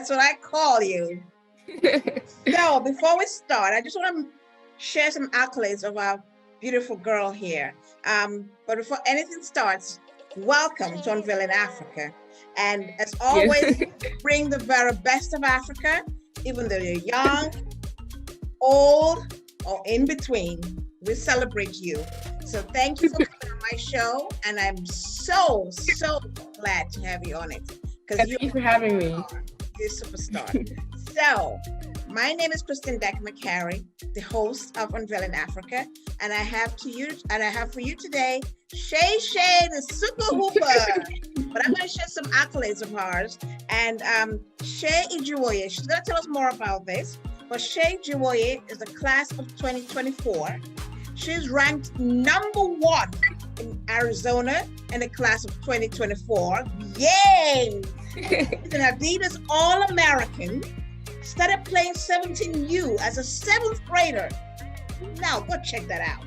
That's what I call you. So before we start, I just want to share some accolades of our beautiful girl here. But before anything starts, welcome to Unveiling Africa. And as always, bring the very best of Africa, even though you're young, old, or in between. We celebrate you. So thank you for coming on my show. And I'm so glad to have you on it. Thank you for having me. You're a superstar. So, my name is Christine Deck-McCarry, the host of Unveiling Africa, and I have for you today, Shay, the super hooper. But I'm going to share some accolades of hers. And Shay Ijiwoye, she's going to tell us more about this. But Shay Ijiwoye is the class of 2024. She's ranked #1 in Arizona in the class of 2024. Yay! She's an Adidas All-American. Started playing 17U as a 7th grader. Now, go check that out.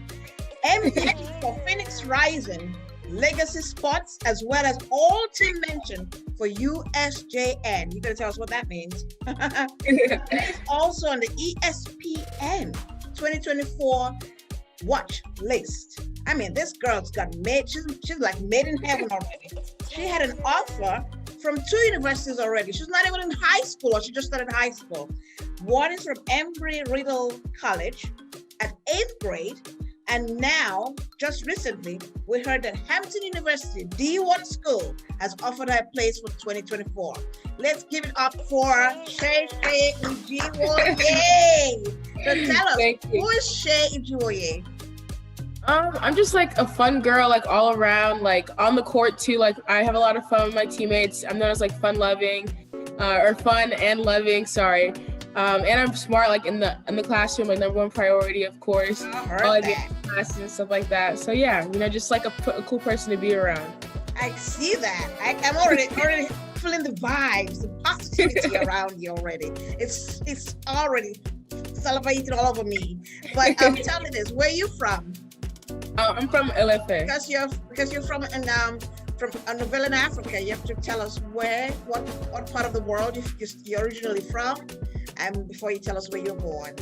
MVP for Phoenix Rising, Legacy Sports, as well as all-team mention for USJN. You're going to tell us what that means. It's also on the ESPN 2024 watch list. I mean, this girl's got made, she's like made in heaven already. She had an offer from 2 universities already. She's not even in high school, or she just started high school. One is from Embry-Riddle College at 8th grade. And now, just recently, we heard that Hampton University, D1 school, has offered her a place for 2024. Let's give it up for Shay Ijiwoye. So tell us, who is Shay Ijiwoye? I'm just like a fun girl, like all around, like on the court too. Like I have a lot of fun with my teammates. I'm known as like fun and loving, sorry. And I'm smart, like in the classroom, like #1 priority, of course. All the classes and stuff like that. So yeah, just like a cool person to be around. I see that. I'm already feeling the vibes, the positivity around you already. It's already salivating all over me. But tell me this, where are you from? I'm from LFA. Because you're from Unveiling Africa, you have to tell us what part of the world you're originally from, and before you tell us where you're born.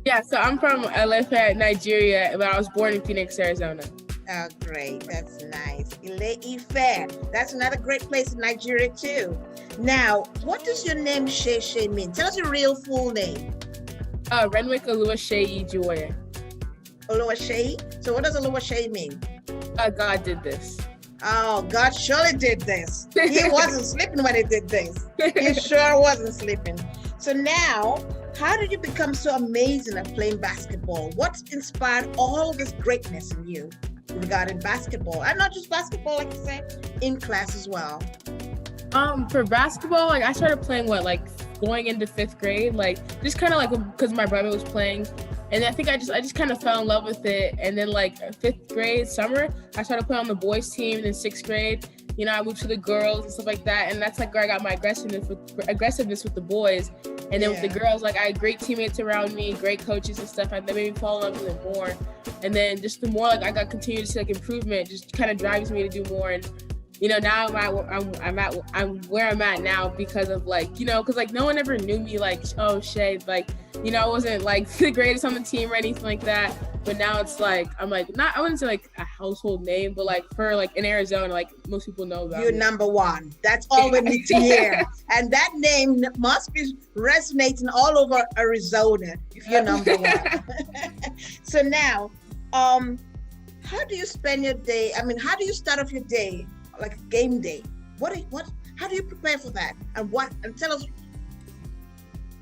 Yeah, so I'm from LFA, Nigeria, but I was born in Phoenix, Arizona. Oh, great. That's nice. Ile-Ife. That's another great place in Nigeria, too. Now, what does your name Shay mean? Tell us your real full name. Renwick Oluwa Shay Ijiwoye. Oluwa Shay? So what does Oluwa Shay mean? God did this. Oh, God surely did this. He wasn't sleeping when he did this. He sure wasn't sleeping. So now, how did you become so amazing at playing basketball? What inspired all of this greatness in you regarding basketball? And not just basketball, like you said, in class as well. For basketball, like I started playing going into 5th grade, like just kind of like because my brother was playing. And I think I just kind of fell in love with it. And then like 5th grade summer, I started playing on the boys team. And then 6th grade, I moved to the girls and stuff like that. And that's like where I got my aggressiveness with the boys. And then with the girls, like I had great teammates around me, great coaches and stuff. That made me fall in love with it more. And then just the more like I got continued to see like improvement, just kind of drives me to do more. And now I'm where I'm at now because of because like no one ever knew me like, oh Shay, like I wasn't like the greatest on the team or anything like that. But now it's like I'm like I wouldn't say like a household name, but like for like in Arizona, like most people know about you're me. #1. That's all we need to hear. And that name must be resonating all over Arizona if you're #1. So now, how do you spend your day? I mean, how do you start off your day? Like a game day. How do you prepare for that? And tell us,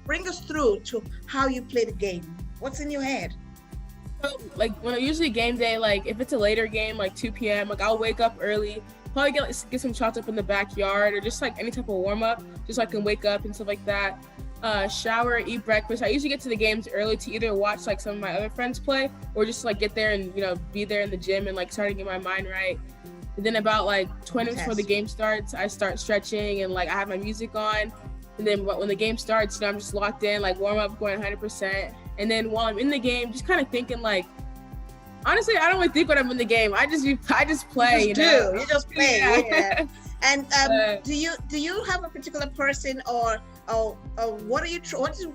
bring us through to how you play the game. What's in your head? So, like when usually game day, like if it's a later game, like 2 p.m., like I'll wake up early, probably get some shots up in the backyard or just like any type of warm up, just so I can wake up and stuff like that. Shower, eat breakfast. I usually get to the games early to either watch like some of my other friends play or just like get there and be there in the gym and like start to get my mind right. And then about like 20 minutes before the game starts, I start stretching and like I have my music on. And then when the game starts, I'm just locked in, like warm up, going 100%. And then while I'm in the game, just kind of thinking like, honestly, I don't really think when I'm in the game. I just play. You just play. Yeah. And do you have a particular person or what are you?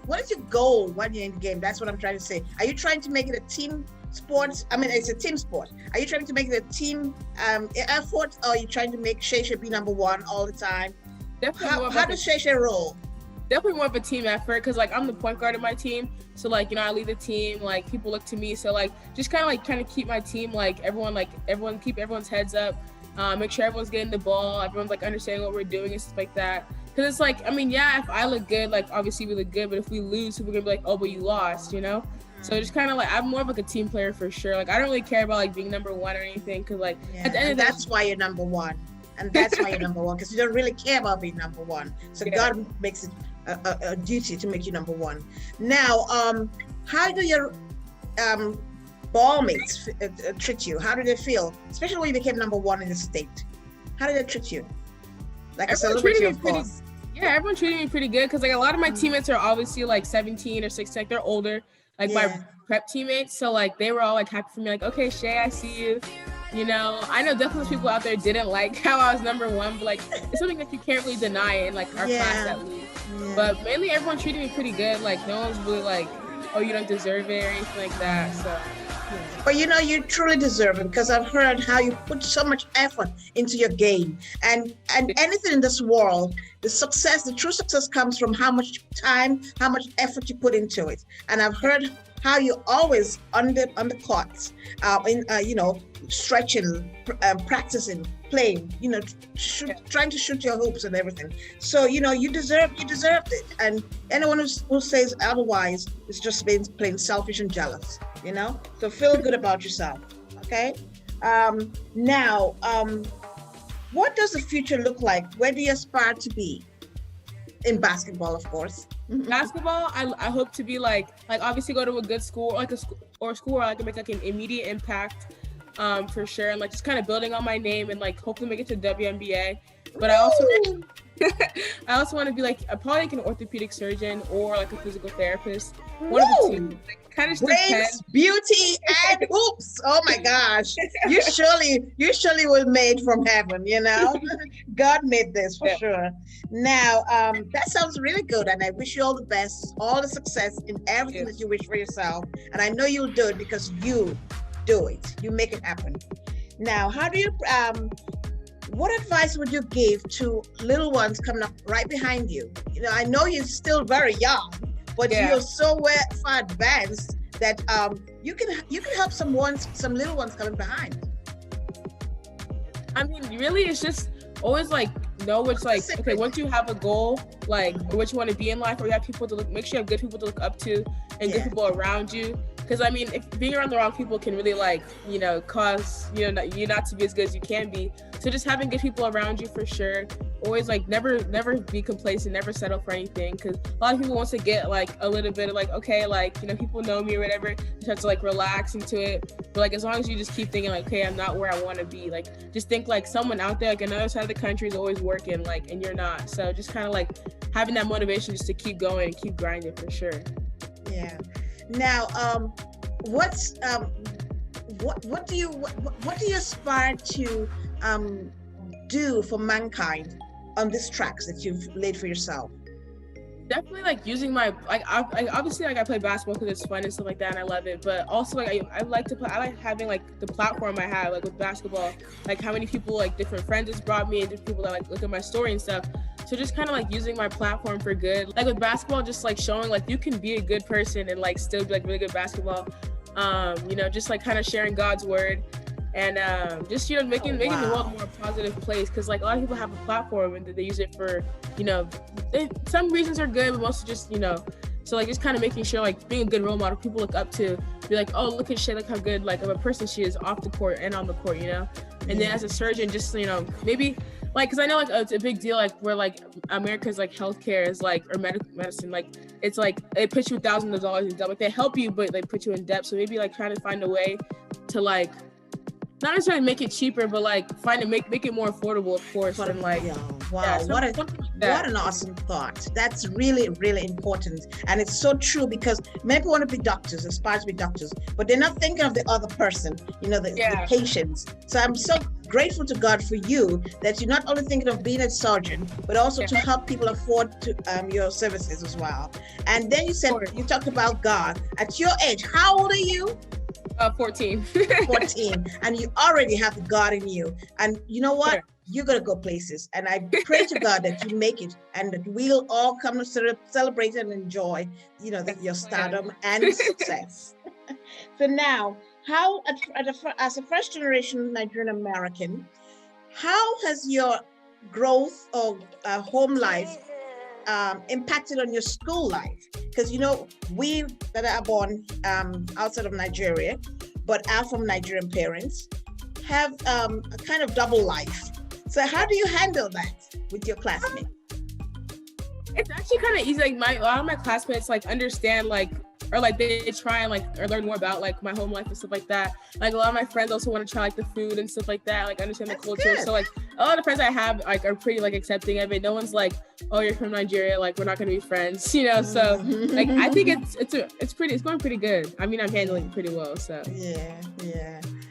What is your goal when you're in the game? That's what I'm trying to say. Are you trying to make it a team sport? I mean, it's a team sport. Are you trying to make it a team effort, or are you trying to make Shay be number one all the time? Definitely How does Shay roll? Definitely more of a team effort, because like I'm the point guard of my team, so like, you know, I lead the team, like people look to me, so like just kind of keep my team, like everyone keep everyone's heads up, make sure everyone's getting the ball, everyone's like understanding what we're doing and stuff like that. Because it's like, I mean, yeah, if I look good, like obviously we look good, but if we lose, people are gonna be like, oh, but you lost, you know. So just kind of like, I'm more of like a team player for sure. Like I don't really care about like being number one or anything, because like at the end of that's why you're number one. And that's why you're number one, because you don't really care about being number one. So God makes it a duty to make you number one. Now, how do your ball mates treat you? How do they feel, especially when you became number one in the state? How do they treat you? Like a celebrity, of course. Yeah, everyone treated me pretty good, because like a lot of my teammates are obviously like 17 or 16, like they're older, like my prep teammates. So like they were all like happy for me, like, okay, Shay, I see you. You know, I know definitely people out there didn't like how I was number one, but like it's something that you can't really deny in like our class at least. But mainly everyone treated me pretty good. Like no one's really like, oh, you don't deserve it or anything like that. So but you know, you truly deserve it, because I've heard how you put so much effort into your game, and anything in this world, the true success comes from how much time, how much effort you put into it. And I've heard how you always on the courts, you know, stretching, practicing, playing, you know, trying to shoot your hoops and everything. So you know, you deserved it. And anyone who says otherwise is just being plain selfish and jealous. You know, so feel good about yourself. Okay. Now, what does the future look like? Where do you aspire to be in basketball, of course? Basketball, I hope to be like obviously go to a good school, like a school where I can make like an immediate impact, for sure, and like just kind of building on my name and like hopefully make it to WNBA. But I also want to be like probably like an orthopedic surgeon or like a physical therapist. One of the two. Kind of brains, beauty, and hoops. Oh my gosh, you surely were made from heaven. You know, God made this for sure. Now, that sounds really good, and I wish you all the best, all the success in everything that you wish for yourself. And I know you'll do it, because you do it. You make it happen. Now, how do you? What advice would you give to little ones coming up right behind you? You know, I know you're still very young, but you're so far advanced that you can help some little ones coming behind. I mean, really, it's just always like know which like okay, once you have a goal, like what you want to be in life, or you have people to make sure you have good people to look up to and good people around you. Because I mean, if being around the wrong people can really like, you know, cause you not to be as good as you can be. So just having good people around you for sure. Always like never be complacent, never settle for anything, because a lot of people wants to get like a little bit of like, okay, like, you know, people know me or whatever, you have to like relax into it. But like as long as you just keep thinking like, okay, I'm not where I want to be, like just think like someone out there like another side of the country is always working, like, and you're not. So just kind of like having that motivation just to keep going and keep grinding for sure. Yeah. Now, what do you aspire to do for mankind on these tracks that you've laid for yourself? Definitely like using my obviously like I play basketball because it's fun and stuff like that and I love it, but also like I like to play, I like having like the platform I have like with basketball, like how many people like different friends it's brought me and different people that like look at my story and stuff. So just kind of like using my platform for good, like with basketball, just like showing like you can be a good person and like still be like really good basketball, you know, just like kind of sharing God's word. And just, you know, making the world a more positive place, because like a lot of people have a platform and they use it for, you know, some reasons are good, but mostly just, you know, so like just kind of making sure like being a good role model, people look up to, be like, oh, look at Shay, look how good like of a person she is off the court and on the court, you know. And then as a surgeon, just, you know, maybe like, because I know like it's a big deal, like where like America's like healthcare is like, or medicine, like it's like it puts you thousands of dollars in debt, like they help you but they put you in debt. So maybe like trying to find a way to like not necessarily make it cheaper, but like make it more affordable, of course. And like, What an awesome thought. That's really, really important. And it's so true because many people want to be doctors, aspire to be doctors, but they're not thinking of the other person, the patients. So I'm so grateful to God for you that you're not only thinking of being a surgeon, but also to help people afford to your services as well. And then you said, you talked about God. At your age, how old are you? 14. 14. And you already have the God in you. And you know what? You're going to go places. And I pray to God that you make it and that we'll all come to celebrate and enjoy, your stardom and success. So now, how, as a first generation Nigerian American, how has your growth of home life impacted on your school life? Because we that are born outside of Nigeria, but are from Nigerian parents, have a kind of double life. So how do you handle that with your classmates? It's actually kind of easy. Like a lot of my classmates understand they try and or learn more about my home life and stuff like that. Like a lot of my friends also want to try the food and stuff like that, understand the culture. Good. So a lot of friends I have are pretty accepting of it. No one's like, oh, you're from Nigeria, we're not gonna be friends, So I think it's going pretty good. I mean, I'm handling it pretty well. So yeah.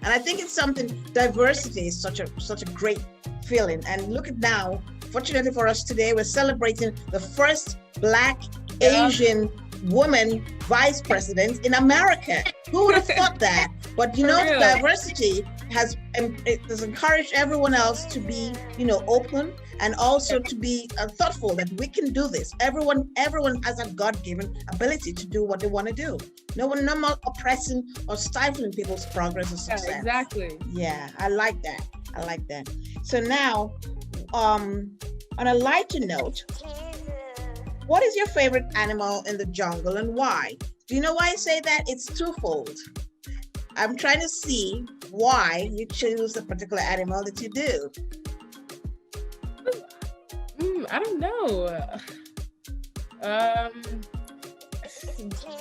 And I think it's something, diversity is such a great feeling. And look at now, fortunately for us today, we're celebrating the first Black Asian woman vice president in America. Who would have thought that? But diversity has encouraged everyone else to be open and also to be thoughtful that we can do this. Everyone has a God-given ability to do what they want to do. No more oppressing or stifling people's progress or success. Yeah, exactly. Yeah, I like that. So now, on a lighter note, what is your favorite animal in the jungle and why? Do you know why I say that? It's twofold. I'm trying to see why you choose a particular animal that you do. I don't know.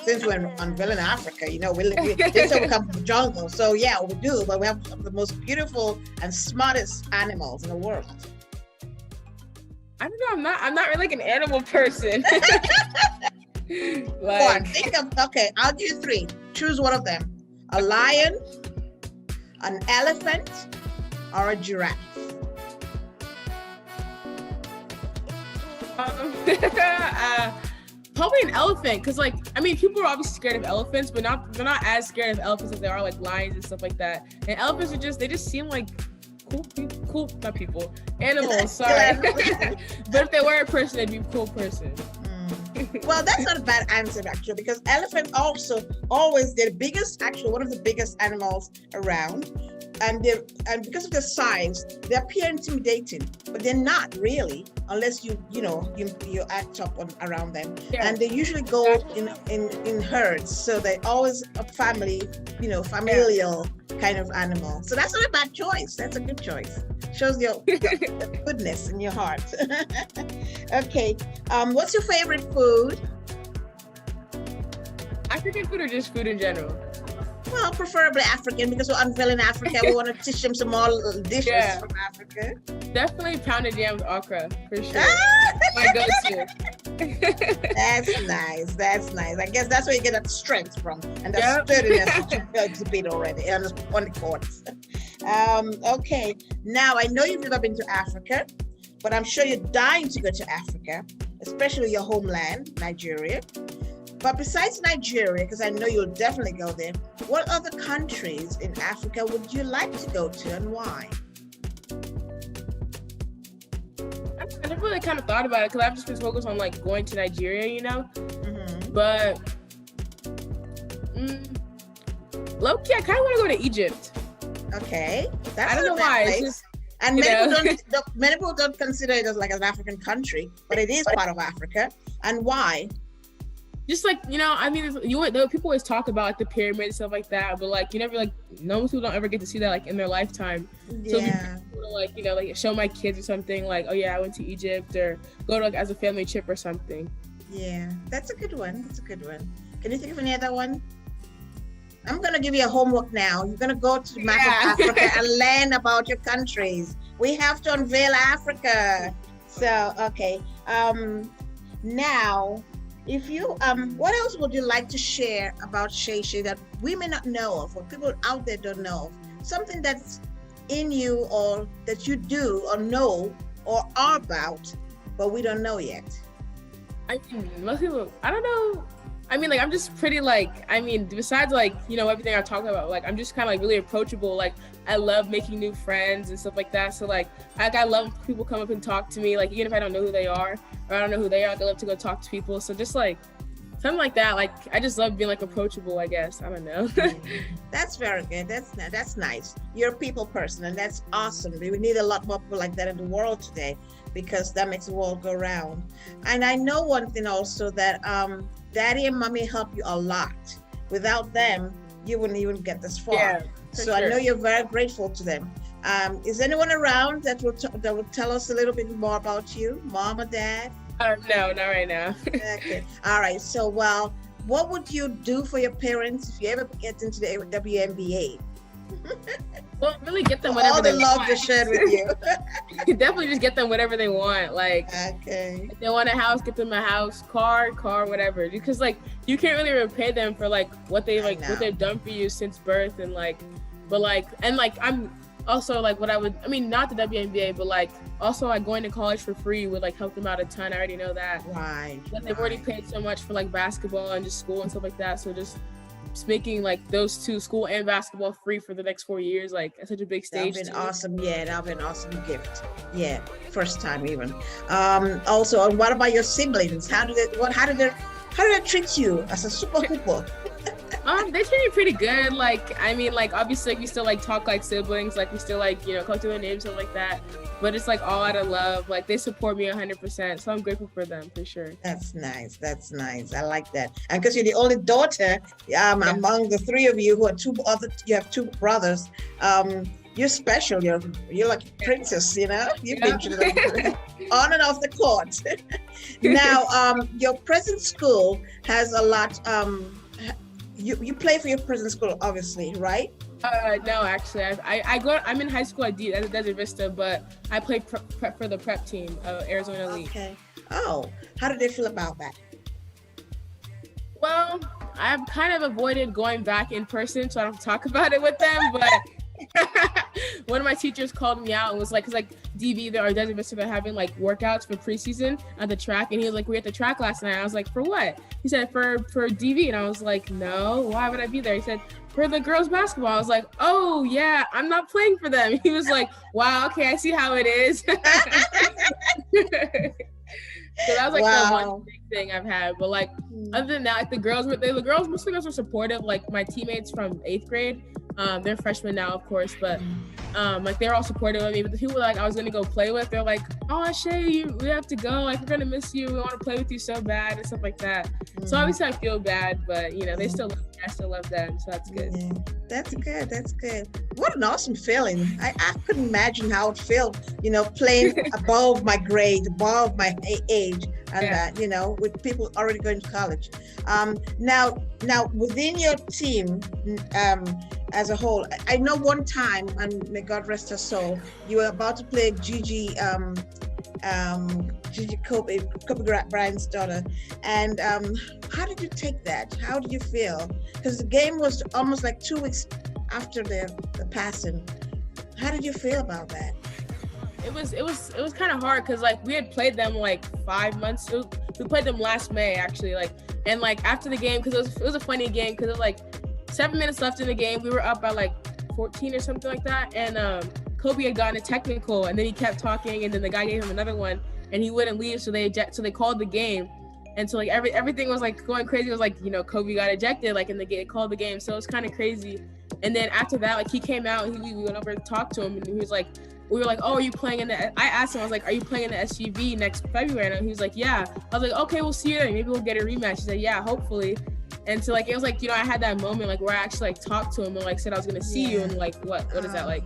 Since we're Unveiling Africa, we say we come from the jungle. So yeah, we do, but we have some of the most beautiful and smartest animals in the world. I don't know. I'm not really an animal person. Okay, I'll give you 3. Choose one of them: a lion, an elephant, or a giraffe. Probably an elephant, because people are obviously scared of elephants, but they're not as scared of elephants as they are lions and stuff like that. And elephants they just seem like animals, sorry. But if they were a person, they'd be a cool person. Well, that's not a bad answer actually, because elephants also they're one of the biggest animals around, and because of their size, they appear intimidating, but they're not really, unless you act up around them. Yeah. And they usually go in herds, so they're always a family, familial kind of animal. So that's not a bad choice. That's a good choice. Shows your goodness in your heart. Okay. What's your favorite food? African food or just food in general? Well, preferably African, because we're Unveiling Africa. We want to teach them some more dishes from Africa. Definitely pounded yam with okra, for sure. My go-to. That's nice. I guess that's where you get that strength from, and that sturdiness that you exhibit already on the courts. Okay, now I know you've never been to Africa, but I'm sure you're dying to go to Africa, especially your homeland, Nigeria. But besides Nigeria, because I know you'll definitely go there, what other countries in Africa would you like to go to and why? I never really kind of thought about it because I've just been focused on going to Nigeria, Mm-hmm. But low-key, I kind of want to go to Egypt. Okay, I don't know why. It's just, and many people don't consider it as an African country, but it is part of Africa. And why? Just people always talk about the pyramids and stuff like that, but you never most people don't ever get to see that in their lifetime. Yeah. So people show my kids or something oh yeah, I went to Egypt, or go to as a family trip or something. Yeah, that's a good one. Can you think of any other one? I'm gonna give you a homework now. You're gonna go to the map of Africa and learn about your countries. We have to unveil Africa. So okay, Now, if you what else would you like to share about Shay that we may not know of, or people out there don't know of? Something that's in you, or that you do or know or are about, but we don't know yet. I mean, most people, I don't know. I mean, like, I'm just pretty, like, I mean, besides, like, you know, everything I talk about, like, I'm just kind of, like, really approachable. Like, I love making new friends and stuff like that. So, like, I love when people come up and talk to me, like, even if I don't know who they are, or I don't know who they are, like, I love to go talk to people. So just, like, something like that. Like, I just love being, like, approachable, I guess. I don't know. That's very good. That's nice. You're a people person, and that's awesome. We need a lot more people like that in the world today, because that makes the world go round. And I know one thing also, that Daddy and Mommy help you a lot. Without them, you wouldn't even get this far. Yeah, so sure. I know you're very grateful to them. Is anyone around that will tell us a little bit more about you, Mom or Dad? No, not right now. Okay. All right. So, well, what would you do for your parents if you ever get into the WNBA? Well, really get them whatever all the they love want. to share with you. Definitely just get them whatever they want. Like, okay. if they want a house, get them a house, car, whatever. Because, like, you can't really repay them for, like, what they've done for you since birth, and, like, but, like, and, like, I'm also, like, not the WNBA, but, like, also, like, going to college for free would, like, help them out a ton. I already know that. Right. But they've already paid so much for, like, basketball and just school and stuff like that. So just making, like, those two, school and basketball, free for the next 4 years, like, at such a big stage. That'd been awesome. Yeah, that'd been an awesome gift. Yeah, first time even. Also, what about your siblings? How did they treat you as a super hooper? They treat me pretty good. Like, I mean, like, obviously, like, we still, like, talk like siblings. Like, we still, like, you know, call to their names, stuff like that. But it's, like, all out of love. Like, they support me 100%. So I'm grateful for them, for sure. That's nice. That's nice. I like that. And because you're the only daughter, among the three of you who are you have two brothers, you're special. You're like a princess, you know? You've been to the on and off the court. Now, your present school has a lot, you play for your present school, obviously, right? No, actually, I'm in high school at Desert Vista, but I play prep for the prep team, Arizona Elite. Okay. Oh, how did they feel about that? Well, I've kind of avoided going back in person, so I don't talk about it with them, but one of my teachers called me out and was like, because, like, DV, or Desert Vista, they're having, like, workouts for preseason at the track, and he was like, we were at the track last night. I was like, for what? He said, for DV, and I was like, no, why would I be there? He said, for the girls basketball. I was like, oh yeah, I'm not playing for them. He was like, wow, okay, I see how it is. So that was, like, the one big thing I've had. But, like, other than that, like, most of the girls were supportive. Like, my teammates from 8th grade, they're freshmen now, of course, but like, they're all supportive of me. But the people, like, I was gonna go play with, they're like, oh, Shay, we have to go. Like, we're gonna miss you. We want to play with you so bad and stuff like that. So obviously I feel bad, but, you know, they still love me. I still love them, so that's good. Yeah, that's good. That's good. What an awesome feeling. I couldn't imagine how it felt, you know, playing above my grade, above my age, and that, you know, with people already going to college. Now within your team, as a whole, I know one time, and may God rest her soul, you were about to play Gigi Kobe Bryant's daughter, and how did you take that? How did you feel? Because the game was almost like 2 weeks after the passing. How did you feel about that? It was kind of hard, because, like, we had played them, like, 5 months. We played them last May, actually, like, and, like, after the game, because it was a funny game, because it was, like, 7 minutes left in the game. We were up by, like, 14 or something like that, and Kobe had gotten a technical, and then he kept talking, and then the guy gave him another one, and he wouldn't leave, so they called the game. And so, like, everything was, like, going crazy. It was like, you know, Kobe got ejected, like, and they called the game, so it was kind of crazy. And then after that, like, he came out, and we went over to talk to him, and he was like, we were like, oh, are you playing I asked him, I was like, are you playing in the SGV next February? And he was like, yeah. I was like, okay, we'll see you there. Maybe we'll get a rematch. He said, yeah, hopefully. And so, like, it was like, you know, I had that moment, like, where I actually, like, talked to him and, like, said I was gonna see you in, like, what is that, like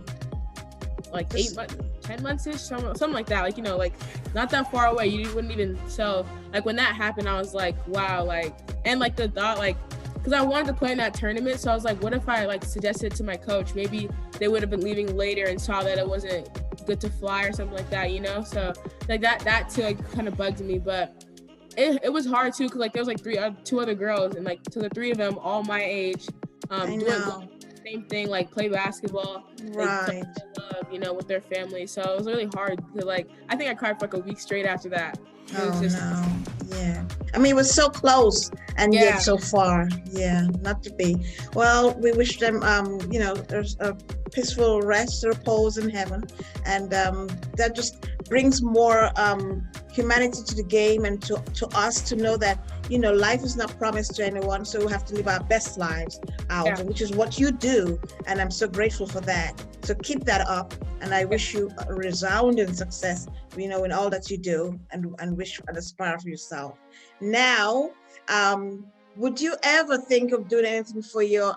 8 months, 10 months-ish, something like that, like, you know, like, not that far away. You wouldn't even. So, like, when that happened, I was like, wow, like, and, like, the thought, like, because I wanted to play in that tournament, so I was like, what if I, like, suggested to my coach? Maybe they would have been leaving later and saw that it wasn't good to fly or something like that, you know? So like that too like kind of bugged me, but it was hard too because like there was like two other girls, and like to the three of them all my age, doing the same thing, like play basketball, right, love, you know, with their family. So it was really hard to like, I think I cried for like a week straight after that. Oh no, yeah. I mean, it was so close and yet so far. Yeah, not to be. Well, we wish them, you know, there's a peaceful rest, repose in heaven, and that just brings more humanity to the game and to us to know that, you know, life is not promised to anyone, so we have to live our best lives out, which is what you do, and I'm so grateful for that. So keep that up, and I wish you a resounding success, you know, in all that you do, and wish and aspire for yourself. Now, would you ever think of doing anything for your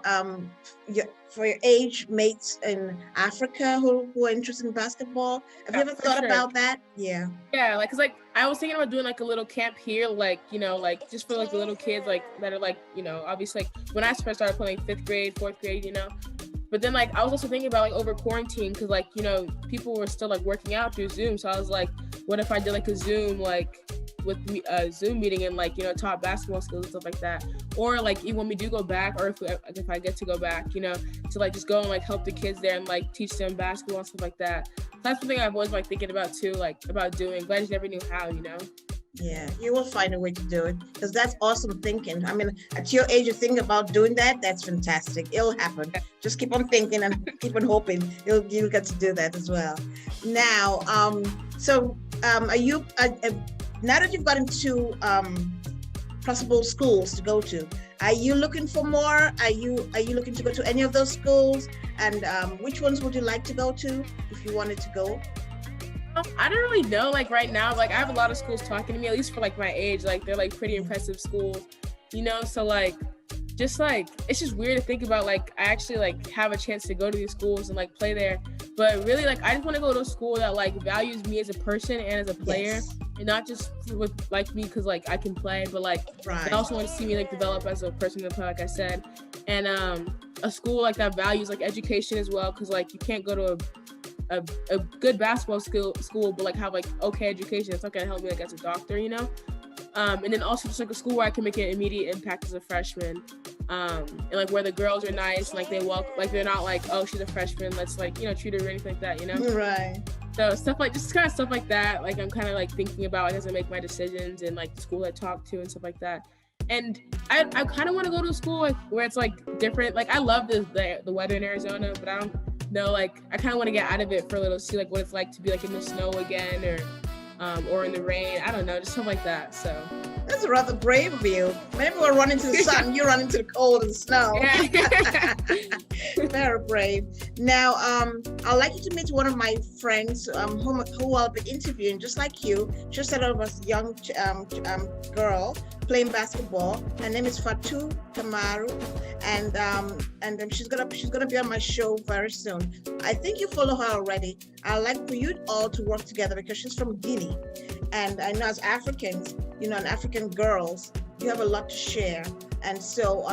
age mates in Africa who are interested in basketball? Have you ever thought about that? Yeah. Yeah, like, cause like I was thinking about doing like a little camp here, like, you know, like just for like the little kids, like that are like, you know, obviously like when I first started playing 5th grade, 4th grade, you know. But then like I was also thinking about like over quarantine, because like, you know, people were still like working out through Zoom. So I was like, what if I did like a Zoom, like with me, Zoom meeting, and like, you know, taught basketball skills and stuff like that. Or like even when we do go back, or if I get to go back, you know, to like just go and like help the kids there and like teach them basketball and stuff like that. That's something I've always like thinking about too, like about doing, but I just never knew how, you know. Yeah, you will find a way to do it, because that's awesome thinking. I mean, at your age, you think about doing that, that's fantastic. It'll happen. Just keep on thinking and keep on hoping you'll get to do that as well. Now, are you, now that you've gotten to possible schools to go to, are you looking for more? Are you looking to go to any of those schools? And which ones would you like to go to if you wanted to go? I don't really know, like right now, like I have a lot of schools talking to me, at least for like my age, like they're like pretty impressive schools, you know, so like just like it's just weird to think about, like I actually like have a chance to go to these schools and like play there, but really like I just want to go to a school that like values me as a person and as a player, and not just with like me because like I can play, but like I also want to see me like develop as a person to play, like I said, and a school like that values like education as well, because like you can't go to a good basketball school but like have like okay education. It's not gonna help me like as a doctor, you know. And then also just like a school where I can make an immediate impact as a freshman, and like where the girls are nice, like they like they're not like, oh, she's a freshman, let's like, you know, treat her or anything like that, you know. Right. So stuff like just kind of stuff like that, like I'm kind of like thinking about, like, as I make my decisions, and like the school I talk to and stuff like that. And I kind of want to go to a school like where it's like different. Like I love the weather in Arizona, but I don't know, like I kind of want to get out of it for a little, see like what it's like to be like in the snow again, or in the rain. I don't know, just something like that. So that's rather brave of you. Maybe we'll run into the sun, you run into the cold and snow. Very brave. Now, I'd like you to meet one of my friends who I'll be interviewing, just like you. She said I was a young girl playing basketball. Her name is Fatu Tamumaru, and she's gonna be on my show very soon. I think you follow her already. I'd like for you all to work together, because she's from Guinea, and I know as Africans, you know, and African girls, you have a lot to share, and so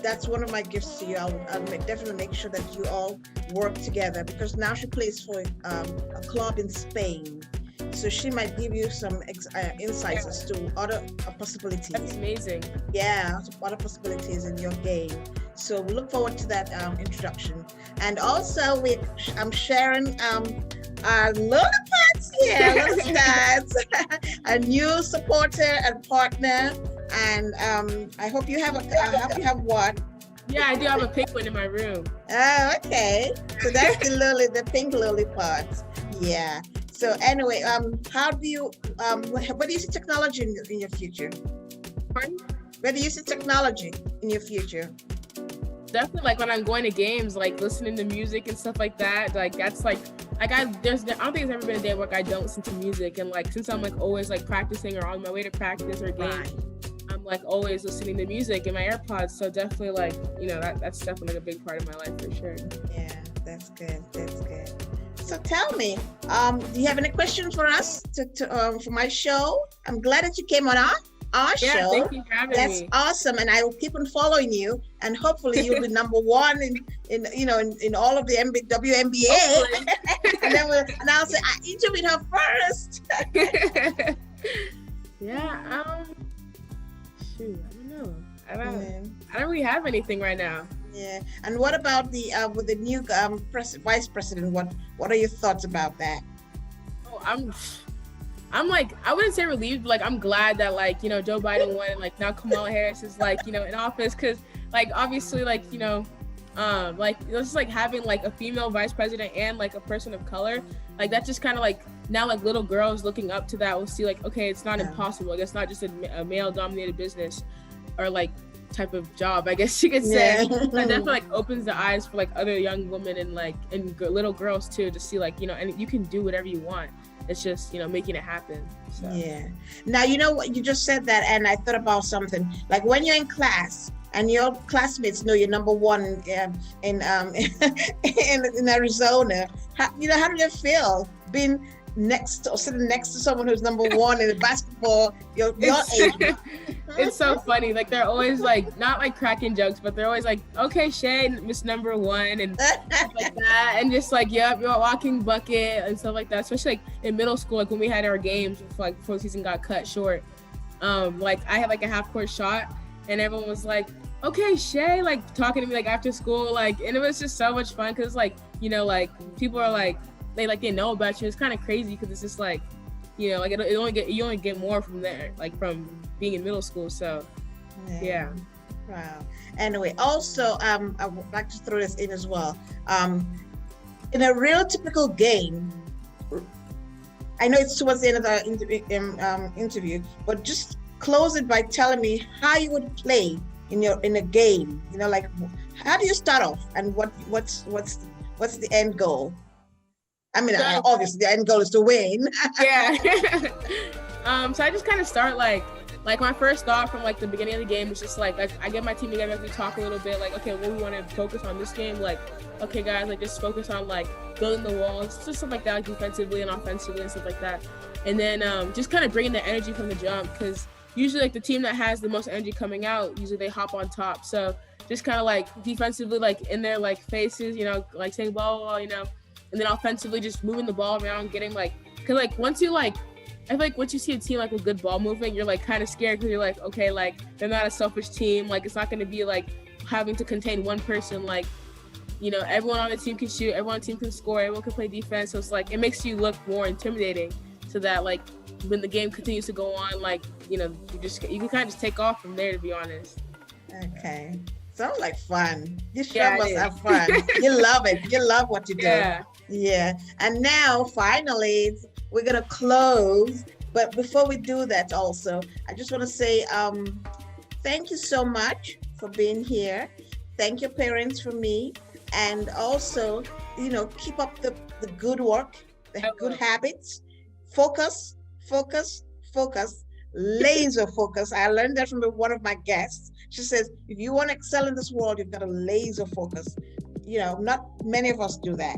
that's one of my gifts to you. I'll definitely make sure that you all work together, because now she plays for a club in Spain. So she might give you some insights as to other possibilities. That's amazing. Yeah, other possibilities in your game. So we look forward to that introduction. And also I'm sharing our Lunar Pants here, Lunar Pants, a new supporter and partner. And I hope you have one. Yeah, I do have a pink one in my room. Oh, okay. So that's the pink lily part. Yeah. So anyway, where do you see technology in your future? Pardon? Where do you see technology in your future? Definitely, like when I'm going to games, like listening to music and stuff like that. Like that's like I don't think there's ever been a day at work I don't listen to music. And like since I'm like always like practicing or on my way to practice or games, I'm like always listening to music in my AirPods. So definitely, like, you know, that's definitely a big part of my life for sure. Yeah, that's good. That's good. So tell me, do you have any questions for us for my show? I'm glad that you came on. our Yeah, show. thank you for having That's me. awesome, and I will keep on following you, and hopefully you'll be number one in all of the WNBA. and I'll say I interviewed her first. Yeah. Shoot, I don't know. I don't really have anything right now. Yeah. And what about the with the new vice president? What are your thoughts about that? Oh, I'm like, I wouldn't say relieved, but like I'm glad that like, Joe Biden won and like now Kamala Harris is like, in office, because like obviously like, like it's just like having like a female vice president and like a person of color, like that just kind of like now like little girls looking up to that will see like, okay, it's not impossible. Like it's not just a male dominated business or like type of job, I guess you could say. That definitely like opens the eyes for like other young women and like little girls too, to see like, and you can do whatever you want. It's just, making it happen. So. Yeah. Now, what, you just said that, and I thought about something. Like when you're in class and your classmates know you're number one in Arizona, how do you feel being sitting next to someone who's number one in the basketball, your age? It's so funny. Like they're always like not like cracking jokes, but they're always like, "Okay, Shay, Miss Number One," and stuff like that, and just like, "Yep, you're a walking bucket," and stuff like that. Especially like in middle school, like when we had our games, before the season got cut short. Like I had like a half court shot, and everyone was like, "Okay, Shay," like talking to me like after school, like, and it was just so much fun because like like people are like they know about you. It's kind of crazy because it's just like you only get more from there, like from being in middle school. So yeah. Wow. Anyway, also I would like to throw this in as well. In a real typical game, I know it's towards the end of the interview, but just close it by telling me how you would play in a game. Like how do you start off, and what's the end goal? I mean, obviously the end goal is to win. Yeah. So I just kind of start like my first thought from like the beginning of the game was just like I get my team together, we talk a little bit, like, okay, what we want to focus on this game, like, okay guys, like just focus on like building the walls, just stuff like that, like defensively and offensively and stuff like that. And then just kind of bringing the energy from the jump, because usually like the team that has the most energy coming out, usually they hop on top. So just kind of like defensively, like in their like faces, like saying blah blah blah, and then offensively just moving the ball around, getting like, because like once you like, I feel like once you see a team like with good ball movement, you're like kind of scared, because you're like, okay, like they're not a selfish team, like it's not going to be like having to contain one person, like everyone on the team can shoot, everyone on the team can score, everyone can play defense. So it's like it makes you look more intimidating, so that like when the game continues to go on, like you can kind of just take off from there, to be honest. Okay. Sounds like fun. You sure must have fun. You love it. You love what you do. Yeah. And now, finally, we're going to close. But before we do that also, I just want to say thank you so much for being here. Thank your parents for me. And also, keep up the good work, the good habits. Focus, laser focus. I learned that from one of my guests. She says, if you want to excel in this world, you've got to laser focus. Not many of us do that,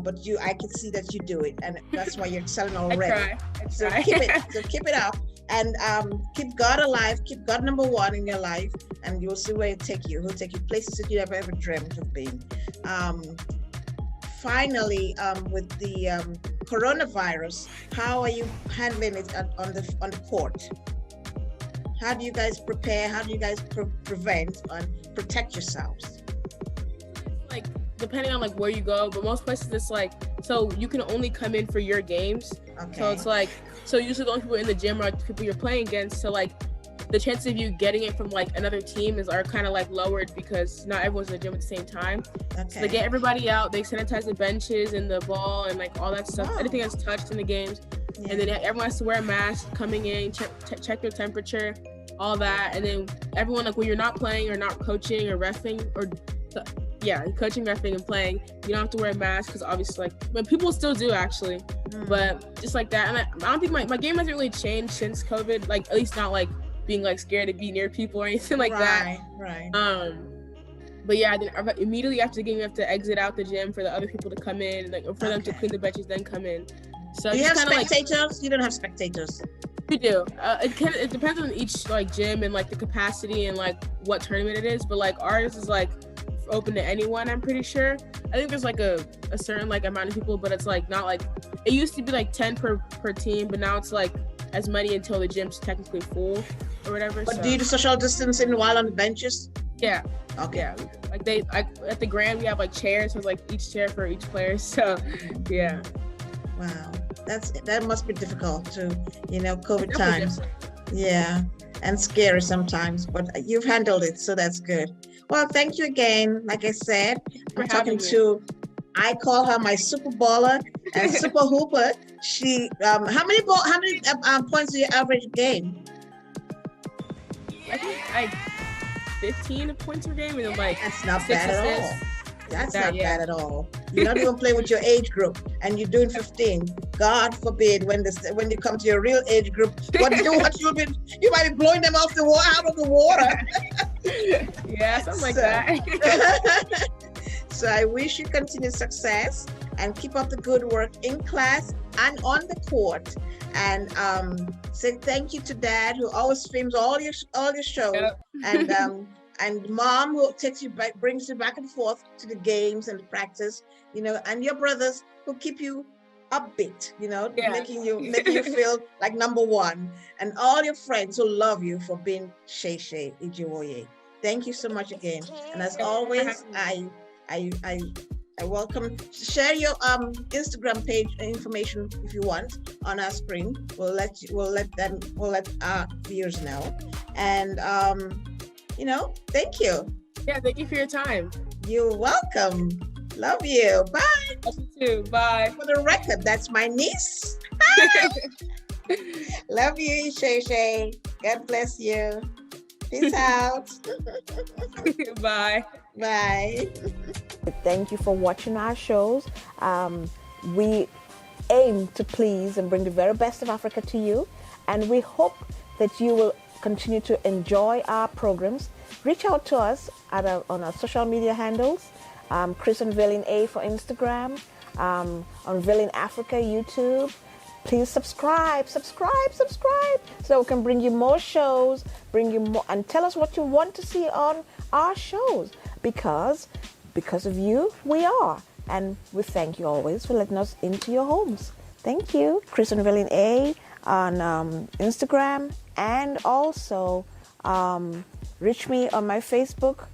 but I can see that you do it, and that's why you're excelling already. I try. Keep it up, and keep God alive. Keep God number one in your life, and you'll see where it take you. He'll take you places that you never ever dreamt of being. Finally, with the coronavirus, how are you handling it on the court? How do you guys prepare? How do you guys prevent and protect yourselves? Like depending on like where you go, but most places it's like, so you can only come in for your games. Okay. So it's like, so usually the only people in the gym are the people you're playing against. So like the chances of you getting it from like another team are kind of like lowered, because not everyone's in the gym at the same time. Okay. So they get everybody out, they sanitize the benches and the ball and like all that stuff, anything that's touched in the games. Yeah. And then everyone has to wear a mask coming in, check their temperature, all that. And then everyone, like when you're not playing or not coaching or reffing coaching, reffing, and playing, you don't have to wear a mask, because obviously but people still do actually. But just like that. And I don't think my game hasn't really changed since COVID, like at least not like being like scared to be near people or anything like that. Right. But yeah, then immediately after the game, you have to exit out the gym for the other people to come in, and like for them to clean the benches, then come in. So do you have spectators? You don't have spectators. We do. It depends on each like gym and like the capacity and like what tournament it is. But like ours is like open to anyone. I'm pretty sure. I think there's like a certain like amount of people, but it's like not like it used to be like 10 per team, but now it's like as many until the gym's technically full or whatever. But do you do social distancing while on the benches? Yeah. Okay. Yeah. Like at the Grand we have like chairs, so like each chair for each player. So yeah. Wow. That must be difficult to, COVID times. Yeah. And scary sometimes, but you've handled it, so that's good. Well, thank you again. Like I said, I'm talking to, I call her my super baller and super hooper. She, how many points do you average a game? I think like 15 points per game, and then like that's not bad at all. That's not bad at all. You're not even playing with your age group, and you're doing 15. God forbid when you come to your real age group, you might be blowing them out of the water. Yeah, something like that. So I wish you continued success and keep up the good work in class and on the court. And say thank you to Dad, who always streams all your shows. Yep. And Mom, who brings you back and forth to the games and the practice, and your brothers who keep you upbeat, making you feel like number one, and all your friends who love you for being Shay Ijiwoye. Thank you so much again. And as always, I welcome. Share your Instagram page information if you want on our screen. We'll let our viewers know. And thank you. Yeah, thank you for your time. You're welcome. Love you. Bye. Love you too. Bye. For the record, that's my niece. Love you, Shay. God bless you. Peace out. Bye. Bye. Thank you for watching our shows. We aim to please and bring the very best of Africa to you, and we hope that you will continue to enjoy our programs. Reach out to us on our social media handles, Chris Unveiling A for Instagram, Unveiling Africa YouTube. Please subscribe, so we can bring you more shows, and tell us what you want to see on our shows, because of you, we are. And we thank you always for letting us into your homes. Thank you. Chris Unveiling A on Instagram, and also reach me on my Facebook,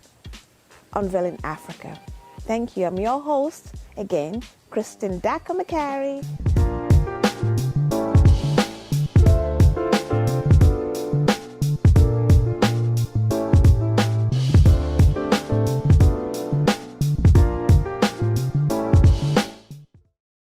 Unveiling Africa. Thank you. I'm your host, again, Kristen Dakamacari.